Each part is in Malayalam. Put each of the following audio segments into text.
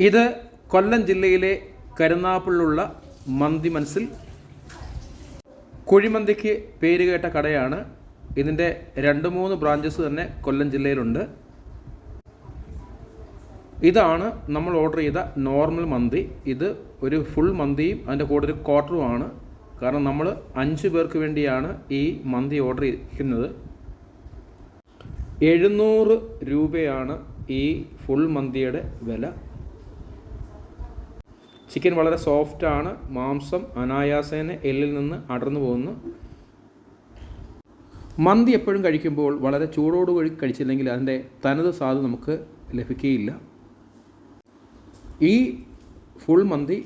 ഇത് കൊല്ലം ജില്ലയിലെ കരുനാഗപ്പള്ളിയിലുള്ള മന്തി മനസ്സിൽ കുഴിമന്തിക്ക് പേരുകേട്ട കടയാണ്. ഇതിൻ്റെ 2-3 ബ്രാഞ്ചസ് തന്നെ കൊല്ലം ജില്ലയിലുണ്ട്. ഇതാണ് നമ്മൾ ഓർഡർ ചെയ്ത നോർമൽ മന്തി. ഇത് ഒരു ഫുൾ മന്തിയും അതിൻ്റെ കൂടെ ഒരു ക്വാർട്ടറുമാണ്. കാരണം നമ്മൾ 5 പേർക്ക് വേണ്ടിയാണ് ഈ മന്തി ഓർഡർ ചെയ്യുന്നത്. 700 രൂപയാണ് ഈ ഫുൾ മന്തിയുടെ വില. ചിക്കൻ വളരെ സോഫ്റ്റാണ്. മാംസം അനായാസേന എല്ലിൽ നിന്ന് അടർന്നു പോകുന്നു. മന്തി എപ്പോഴും കഴിക്കുമ്പോൾ വളരെ ചൂടോടുകൂടി കഴിച്ചില്ലെങ്കിൽ അതിൻ്റെ തനത് സ്വാദ് നമുക്ക് ലഭിക്കുകയില്ല. ഈ ഫുൾ മന്തി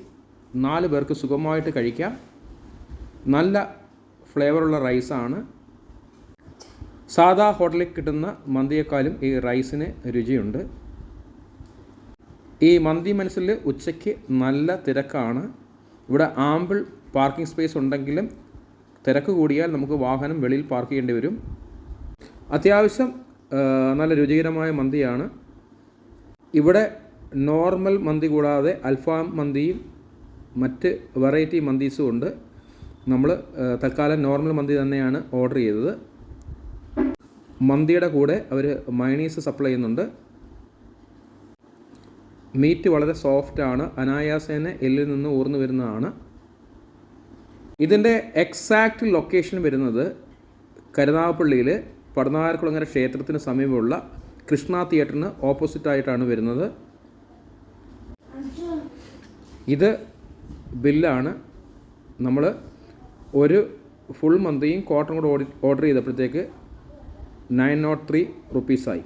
4 പേർക്ക് സുഖമായിട്ട് കഴിക്കാം. നല്ല ഫ്ലേവറുള്ള റൈസാണ്. സാധാ ഹോട്ടലിൽ കിട്ടുന്ന മന്തിയേക്കാളും ഈ റൈസിന് രുചിയുണ്ട്. ഈ മന്തി മനസ്സിൽ ഉച്ചയ്ക്ക് നല്ല തിരക്കാണ്. ഇവിടെ ആമ്പിൾ പാർക്കിംഗ് സ്പേസ് ഉണ്ടെങ്കിലും തിരക്ക് കൂടിയാൽ നമുക്ക് വാഹനം വെളിയിൽ പാർക്ക് ചെയ്യേണ്ടി വരും. അത്യാവശ്യം നല്ല രുചികരമായ മന്തിയാണ്. ഇവിടെ നോർമൽ മന്തി കൂടാതെ അൽഫാം മന്തിയും മറ്റ് വെറൈറ്റി മന്തീസും ഉണ്ട്. നമ്മൾ തൽക്കാലം നോർമൽ മന്തി തന്നെയാണ് ഓർഡർ ചെയ്തത്. മന്തിയുടെ കൂടെ അവർ മയണീസ് സപ്ലൈ ചെയ്യുന്നുണ്ട്. മീറ്റ് വളരെ സോഫ്റ്റാണ്. അനായാസേന എല്ലിൽ നിന്ന് ഊർന്നു വരുന്നതാണ്. ഇതിൻ്റെ എക്സാക്റ്റ് ലൊക്കേഷൻ വരുന്നത് കരുനാഗപ്പള്ളിയിൽ പടനാരക്കുളങ്ങര ക്ഷേത്രത്തിന് സമീപമുള്ള കൃഷ്ണ തിയേറ്ററിന് ഓപ്പോസിറ്റായിട്ടാണ് വരുന്നത്. ഇത് ബില്ലാണ്. നമ്മൾ ഒരു ഫുൾ മന്തിയും ക്വാർട്ടറും കൂടെ ഓർഡർ ചെയ്തപ്പോഴത്തേക്ക് 903 റുപ്പീസായി.